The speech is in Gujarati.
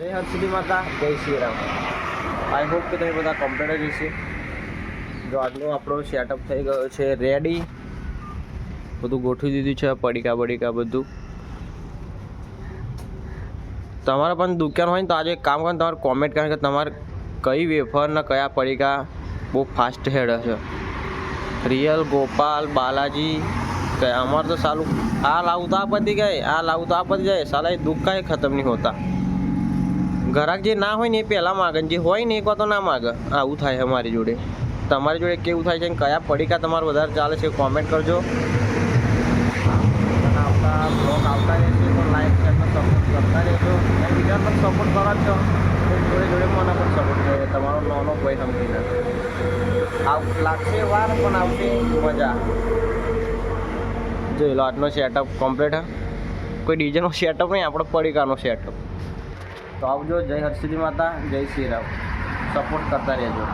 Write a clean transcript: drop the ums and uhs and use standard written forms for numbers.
જય હરસિદ્ધિ માતા, જય શ્રી રામ. આઈ હોપ કે તમે બધા કમ્પ્લીટ જ હશે. જો આજનો આપણો સેટઅપ થઈ ગયો છે રેડી, બધું ગોઠવી દીધું છે, પડીકા બધું. તમારે પણ દુકાન હોય ને તો આજે એક કામ કરો, તમારે કોમેન્ટ કરે કે તમારે કઈ વેફર ને કયા પડીકા બહુ ફાસ્ટ હેડ છે. રિયલ, ગોપાલ, બાલાજી કે અમારે તો સાલું આ લાવું તો આ પતી ગઈ, આ લાવું તો આ પતી જાય, સાલા એ દુઃખ કાંઈ ખતમ નહીં હોતા. ગ્રાહક જે ના હોય ને એ પહેલાં માગે, જે હોય ને એક વાર તો ના માગે. આવું થાય અમારી જોડે. તમારી જોડે કેવું થાય છે ને કયા પડીકા તમારે વધારે ચાલે છે કોમેન્ટ કરજો. આવતા બ્લોગ આવતા રહેશે તો લાઈક ચેનલ સપોર્ટ કરતા રહેજો. બીજા પણ સપોર્ટ કરો છો જોડે મને પણ સપોર્ટ કરે. તમારો નાનો કોઈ સમજીને લાગશે વાર પણ આવશે મજા. જોઈ લો આજનો સેટઅપ કમ્પ્લીટ. કોઈ ડીજેનો સેટઅપ નહીં, આપણો પડીકાનો સેટઅપ. તો આવજો. જય હરસિદ્ધિ માતા, જય શ્રી રામ. સપોર્ટ કરતા રહેજો.